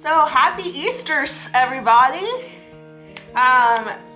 So happy Easter's, everybody.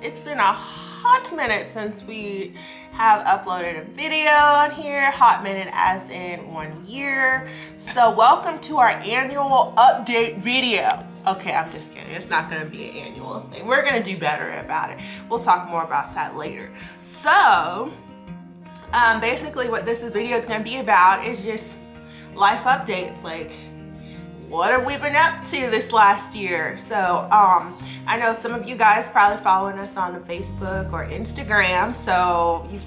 It's been a hot minute since we have uploaded a video on here. Hot minute as in 1 year. So welcome to our annual update video. Okay, I'm just kidding. It's not gonna be an annual thing. We're gonna do better about it. We'll talk more about that later. So, basically what this video is gonna be about is just life updates, like what have we been up to this last year? So I know some of you guys probably following us on Facebook or Instagram, so you've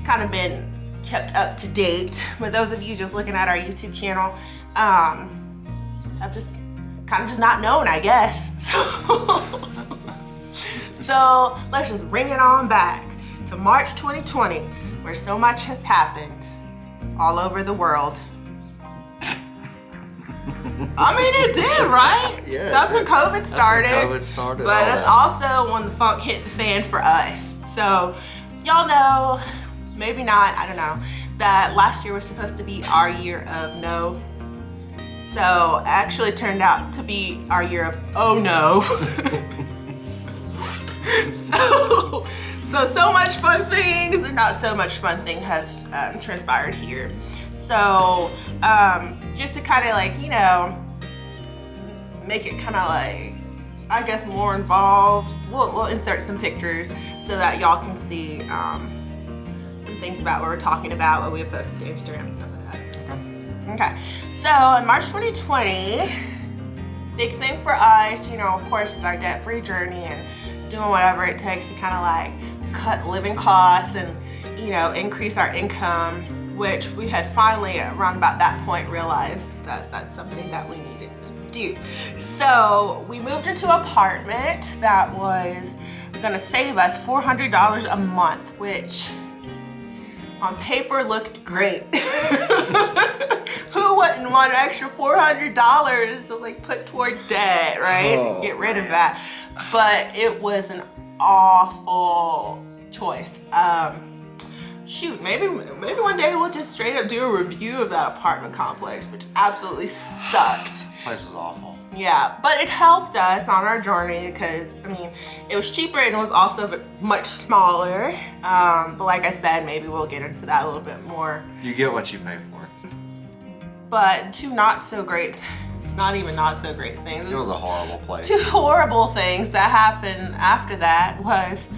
kind of been kept up to date. But those of you just looking at our YouTube channel, have just kind of just not known, I guess. So let's just bring it on back to March 2020, where so much has happened all over the world. I mean, it did, right? Yeah. That's when COVID started. That's when COVID started. But that's also when the funk hit the fan for us. So y'all know, maybe not, I don't know, that last year was supposed to be our year of no. So it actually turned out to be our year of oh no. So much fun things and not so much fun thing has transpired here. So just to kind of like, you know, make it kind of like, I guess, more involved, we'll insert some pictures so that y'all can see some things about what we're talking about, what we have posted to Instagram and stuff like that. Okay, so in March 2020, big thing for us, you know, of course, is our debt-free journey and doing whatever it takes to kind of like cut living costs and, you know, increase our income, which we had finally around about that point realized that that's something that we needed to do. So we moved into an apartment that was gonna save us $400 a month, which on paper looked great. Who wouldn't want an extra $400 to like put toward debt, right? Oh, get rid of that. But it was an awful choice. Shoot, maybe one day we'll just straight up do a review of that apartment complex, which absolutely sucked. Place was awful. Yeah, but it helped us on our journey because, I mean, it was cheaper and it was also much smaller. But like I said, maybe we'll get into that a little bit more. You get what you pay for. But two not so great, not even not so great things. It was a horrible place. Two horrible things that happened after that was,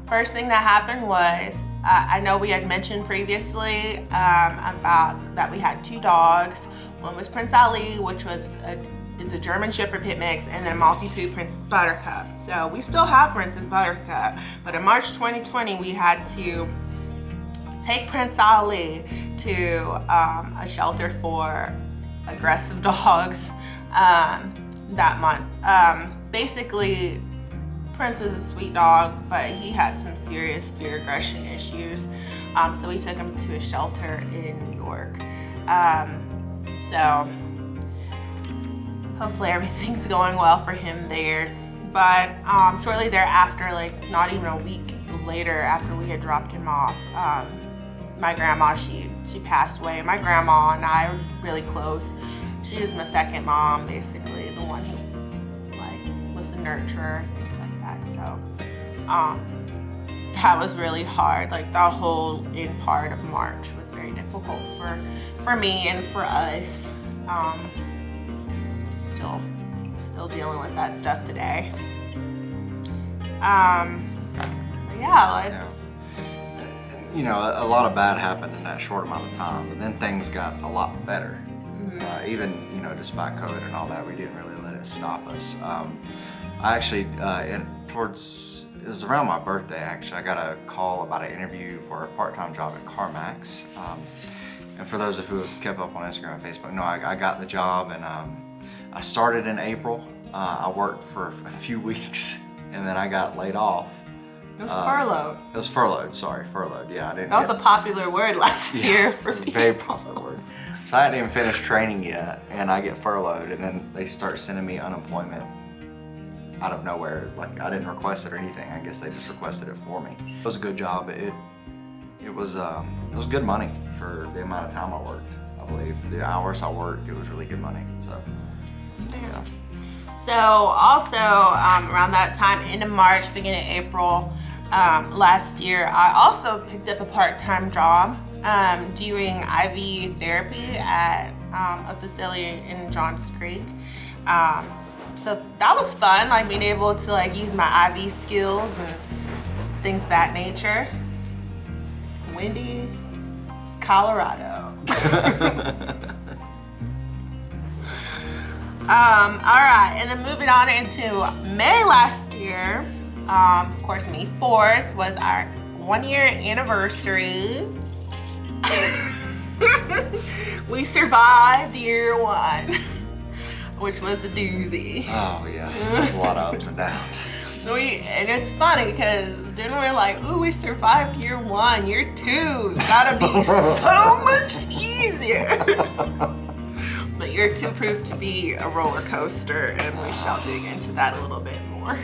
first thing that happened was, I know we had mentioned previously about that we had two dogs. One was Prince Ali, which is a German Shepherd Pit Mix, and then a Maltipoo Princess Buttercup. So we still have Princess Buttercup, but in March 2020 we had to take Prince Ali to a shelter for aggressive dogs that month. Basically, Prince was a sweet dog, but he had some serious fear aggression issues. So we took him to a shelter in New York. So hopefully everything's going well for him there. But shortly thereafter, like not even a week later after we had dropped him off, my grandma, she passed away. My grandma and I were really close. She was my second mom, basically, the one who like was the nurturer. So that was really hard. Like the whole end part of March was very difficult for me and for us. Still dealing with that stuff today. You know, a lot of bad happened in that short amount of time, and then things got a lot better. Mm-hmm. Even, you know, despite COVID and all that, we didn't really let it stop us. I actually, it was around my birthday actually, I got a call about an interview for a part-time job at CarMax. And for those of you who have kept up on Instagram and Facebook, no, I got the job, and I started in April. I worked for a few weeks and then I got laid off. It was furloughed. It was furloughed, sorry, furloughed, yeah. That was a popular word last year for people. Very popular word. So I hadn't even finished training yet, and I get furloughed, and then they start sending me unemployment out of nowhere. Like, I didn't request it or anything. I guess they just requested it for me. It was a good job. It was good money for the amount of time I worked. I believe the hours I worked, it was really good money. So Yeah. So also around that time, end of March, beginning of April last year, I also picked up a part-time job doing IV therapy at a facility in Johns Creek. So that was fun, like being able to like use my IV skills and things of that nature. Windy, Colorado. All right, and then moving on into May last year, of course, May 4th was our 1-year anniversary. We survived year 1, which was a doozy. Oh yeah, there's a lot of ups and downs. And it's funny because then we're like, ooh, we survived year 1, year 2, gotta be so much easier. But year 2 proved to be a roller coaster, and we shall dig into that a little bit more.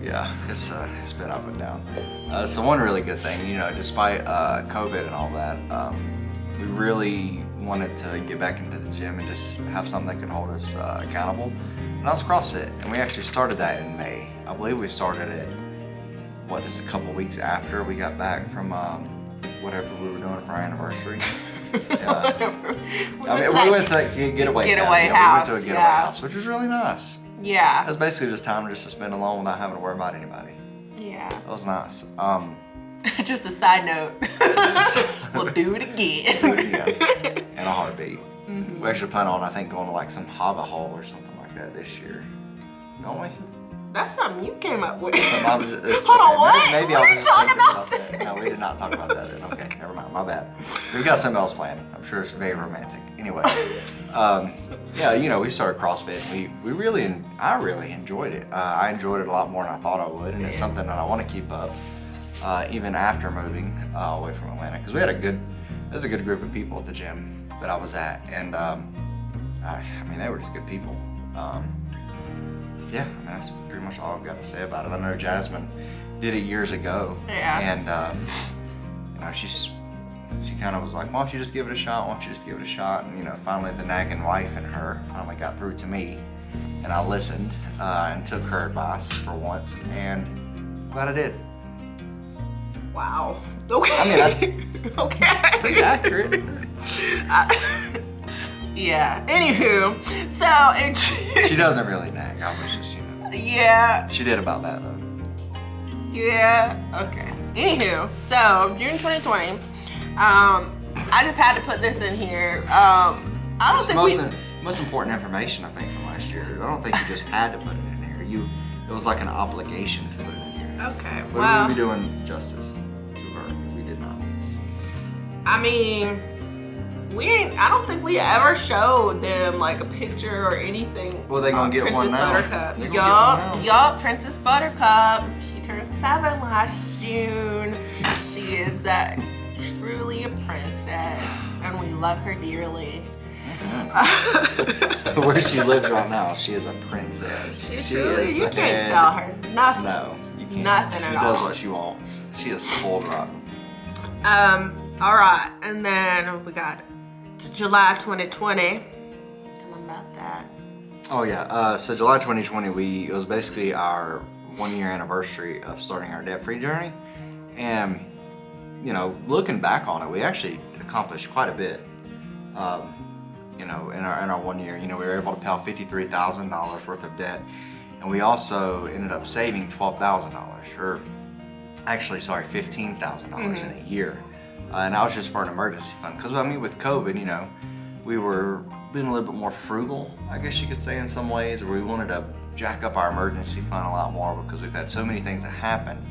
Yeah, it's been up and down. So one really good thing, you know, despite COVID and all that, we really wanted to get back into the gym and just have something that can hold us accountable. And that was CrossFit, and we actually started that in May. I believe we started it, just a couple weeks after we got back from whatever we were doing for our anniversary. We went to that getaway house. We went to a getaway house, which was really nice. Yeah. It was basically just time just to spend alone without having to worry about anybody. Yeah. That was nice. Just a side note. We'll do it again. In a heartbeat. We actually plan on, I think, going to like some hava hole or something like that this year. Don't we? That's something you came up with. Hold on, what? Maybe what I are you talking about? That. No, we did not talk about that then. Okay, never mind. My bad. We've got something else planned. I'm sure it's very romantic. Anyway, yeah, you know, we started CrossFit. I really enjoyed it. I enjoyed it a lot more than I thought I would, and it's something that I want to keep up even after moving away from Atlanta, because we had a good group of people at the gym that I was at, and I mean, they were just good people. Yeah, I mean, that's pretty much all I've got to say about it. I know Jasmine did it years ago. Yeah. And, you know, she kind of was like, why don't you just give it a shot? Why don't you just give it a shot? And, you know, finally the nagging wife in her finally got through to me. And I listened and took her advice for once. And glad I did. Wow. Okay. I mean, that's okay. pretty accurate. Yeah. Anywho, so she doesn't really nag. I was just, you know. Yeah. She did about that though. Yeah. Okay. Anywho, so June 2020. I just had to put this in here. I don't think most important information I think from last year. I don't think you just had to put it in here. It was like an obligation to put it in here. Okay. But well, we would be doing justice to her if we did not. I mean, I don't think we ever showed them like a picture or anything. Well, they gonna get Princess one now. Buttercup. Yup, Princess Buttercup. She turned 7 last June. She is truly a princess, and we love her dearly. Mm-hmm. Where she lives right now, she is a princess. You can't tell her nothing. No, you can't. Nothing at all. She does what she wants. She is spoiled rotten. All right, and then we got to July 2020. Tell them about that. Oh yeah, so July 2020, it was basically our 1-year anniversary of starting our debt-free journey, and you know, looking back on it, we actually accomplished quite a bit. You know, in our 1 year, you know, we were able to pay off $53,000 worth of debt, and we also ended up saving $12,000, or actually, sorry, $15,000 in a year. And that was just for an emergency fund. Because, I mean, with COVID, you know, we were being a little bit more frugal, I guess you could say, in some ways, where we wanted to jack up our emergency fund a lot more because we've had so many things that happen.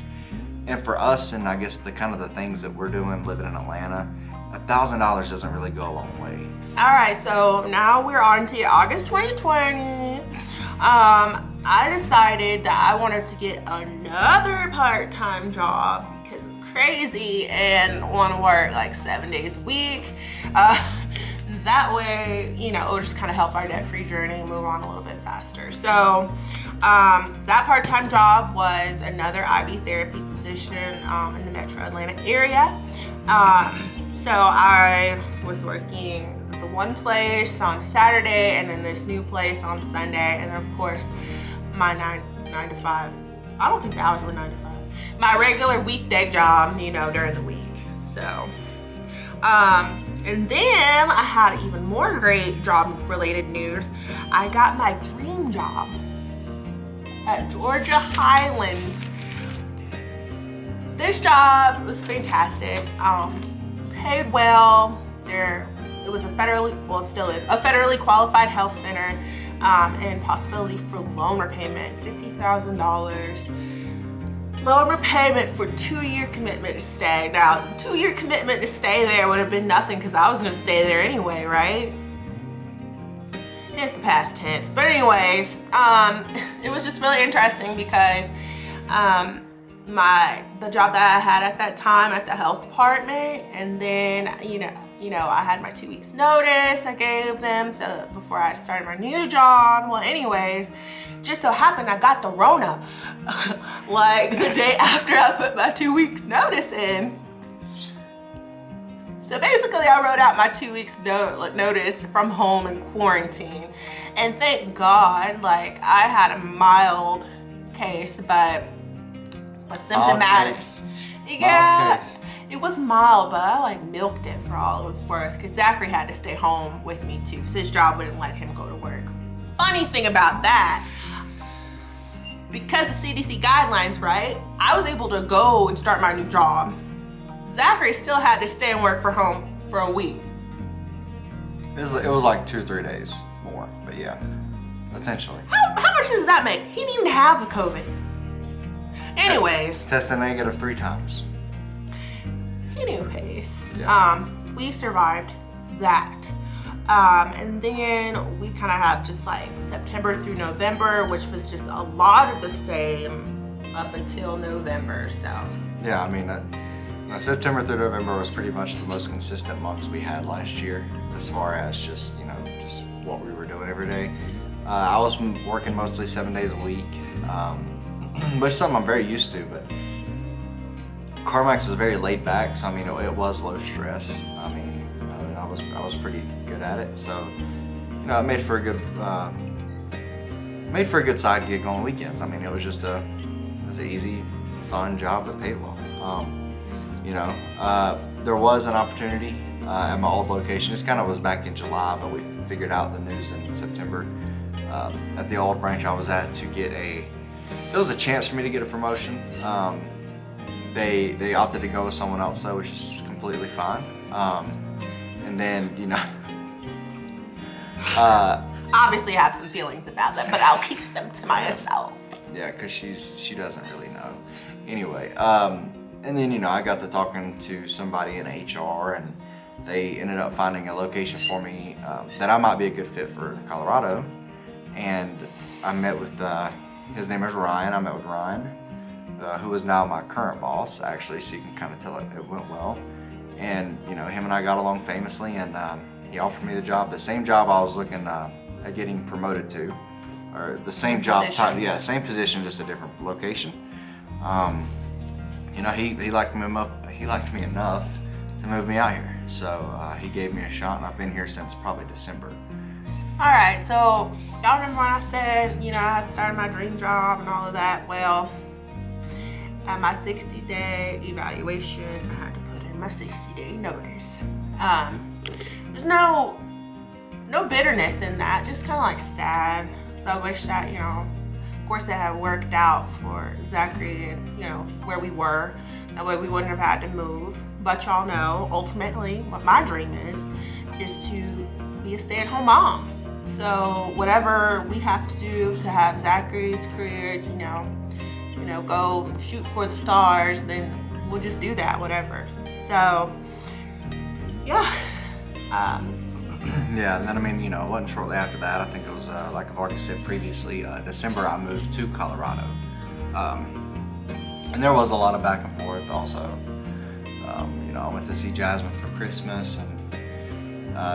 And for us, and I guess the things that we're doing living in Atlanta, $1,000 doesn't really go a long way. All right, so now we're on to August 2020. I decided that I wanted to get another part-time job because I'm crazy and want to work like 7 days a week. That way, you know, it'll just kind of help our debt-free journey move on a little bit faster. So that part-time job was another IV therapy position in the Metro Atlanta area. So I was working the one place on Saturday and then this new place on Sunday, and then of course my 9 to 5. I don't think the hours were 9 to 5. My regular weekday job, you know, during the week. So, and then I had even more great job-related news. I got my dream job at Georgia Highlands. This job was fantastic. Paid well. It was a it still is, a federally qualified health center, and possibility for loan repayment, $50,000. Loan repayment for 2-year commitment to stay. Now, 2-year commitment to stay there would have been nothing because I was going to stay there anyway, right? It's the past tense. But anyways, it was just really interesting because the job that I had at that time at the health department, and then you know I had my 2 weeks notice I gave them so before I started my new job. Well, anyways, just so happened I got the Rona like the day after I put my 2 weeks notice in. So basically I wrote out my 2 weeks notice from home in quarantine, and thank God, like, I had a mild case, but a symptomatic. Yeah, it was mild, but I like milked it for all it was worth because Zachary had to stay home with me too because his job wouldn't let him go to work. Funny thing about that, because of CDC guidelines, right, I was able to go and start my new job. Zachary still had to stay and work from home for a week. It was like 2 or 3 days more, but yeah, essentially. How much does that make? He didn't even have the COVID. Anyways. Tested negative 3 times. Anyways, Yeah. we survived that. And then we kind of have just like September through November, which was just a lot of the same up until November, so. Yeah, I mean, September through November was pretty much the most consistent months we had last year as far as just, you know, just what we were doing every day. I was working mostly 7 days a week, which is something I'm very used to, but CarMax was very laid back, so I mean, it was low stress. I mean, you know, and I was pretty good at it, so, you know, it made for a good side gig on weekends. I mean, it was just it was an easy, fun job that paid well. You know, there was an opportunity at my old location. This kind of was back in July, but we figured out the news in September. At the old branch I was at to get there was a chance for me to get a promotion. They opted to go with someone else though, which is completely fine. And then, you know, obviously I have some feelings about them, but I'll keep them to myself. Yeah, because she doesn't really know. Anyway, and then, you know, I got to talking to somebody in HR, and they ended up finding a location for me that I might be a good fit for Colorado. And I met with, his name is Ryan. I met with Ryan, who is now my current boss, actually, so you can kind of tell it went well. And, you know, him and I got along famously, and he offered me the job, the same job I was looking at getting promoted to, or the same job type, yeah, same position, just a different location. You know, he liked me enough to move me out here, so he gave me a shot, and I've been here since probably December. All right, so y'all remember when I said, you know, I had started my dream job and all of that? Well, at my 60-day evaluation, I had to put in my 60-day notice. There's no bitterness in that, just kind of like sad. So I wish that, you know, of course it had worked out for Zachary and, you know, where we were. That way we wouldn't have had to move. But y'all know, ultimately, what my dream is to be a stay-at-home mom. So whatever we have to do to have Zachary's career, you know, go shoot for the stars, then we'll just do that, whatever. So, yeah. Yeah, and then, I mean, you know, it wasn't shortly after that. I think it was, like I've already said previously, December I moved to Colorado. And there was a lot of back and forth also. You know, I went to see Jasmine for Christmas, and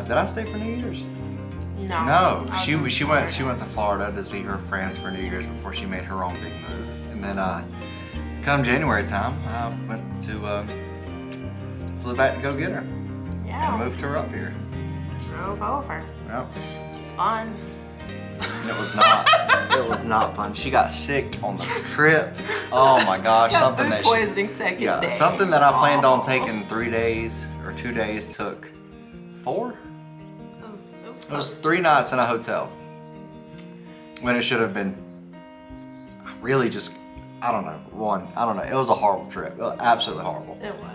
did I stay for New Year's? No, she went to Florida to see her friends for New Year's before she made her own big move. And then come January time, I went to flew back to go get her. Yeah. And moved her up here. drove over. Yep. It's fun. It was not. It was not fun. She got sick on the trip. Oh my gosh, Got something food that poisoning second yeah, day. something that I planned on Aw. taking 3 days or 2 days took 4. It was 3 nights in a hotel. When it should have been really just, I don't know, 1. I don't know. It was a horrible trip. Absolutely horrible. It was.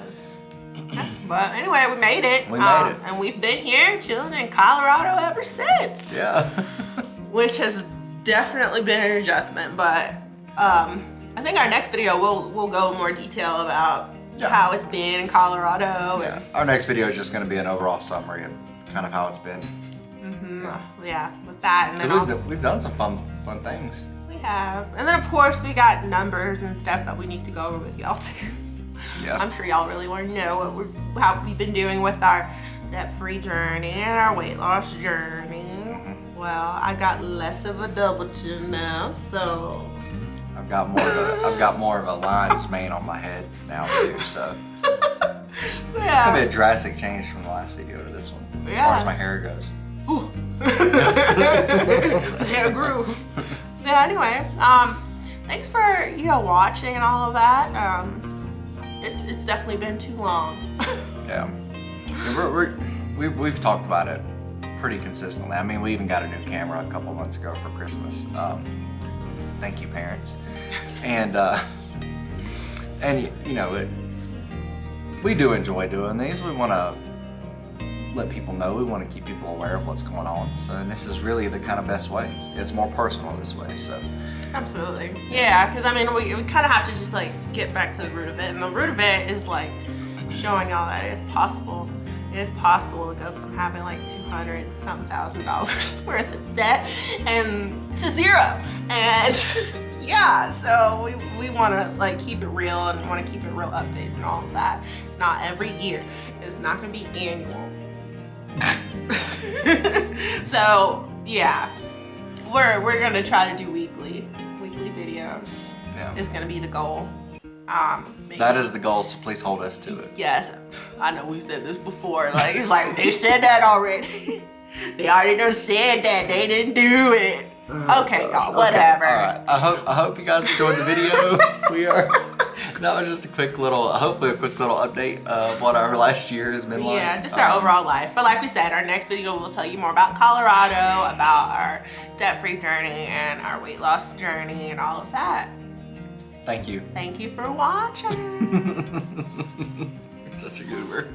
But anyway, we made it. We made it. And we've been here chilling in Colorado ever since. Yeah. Which has definitely been an adjustment. But I think our next video we'll go in more detail about how it's been in Colorado. Yeah. Our next video is just going to be an overall summary of kind of how it's been. Yeah, with that. And then We've done some fun things. we have. And then of course we got numbers and stuff that we need to go over with y'all too. Yeah. I'm sure y'all really want to know how we've been doing with our debt-free journey and our weight loss journey. Well, I got less of a double chin now, so I've got more of a lion's mane on my head now too, so it's gonna be a drastic change from the last video to this one, as far as my hair goes. Ooh. Hair grew. Yeah, anyway, thanks for watching and all of that. It's definitely been too long. Yeah, we've talked about it pretty consistently. I mean, we even got a new camera a couple months ago for Christmas. Thank you, parents. And we do enjoy doing these. We want to let people know. We want to keep people aware of what's going on. So, and this is really the kind of best way. It's more personal this way. So. Absolutely. Yeah, because I mean, we kind of have to just like get back to the root of it. And the root of it is like showing y'all that it is possible. It is possible to go from having like $200,000 worth of debt and to 0. And yeah, so we want to like keep it real and want to keep it real updated and all of that. Not every year. It's not going to be annual. So yeah, we're gonna try to do weekly videos. Yeah. It's gonna be the goal. That is the goal, so please hold us to it. Yes, I know we said this before. Like it's like they said that already. They already done said that. They didn't do it. Okay, y'all. Whatever. Okay. All right. I hope you guys enjoyed the video. That was just hopefully a quick little update of what our last year has been like. Yeah, just our overall life. But like we said, our next video will tell you more about Colorado, about our debt-free journey and our weight loss journey and all of that. Thank you. Thank you for watching. You're such a goober.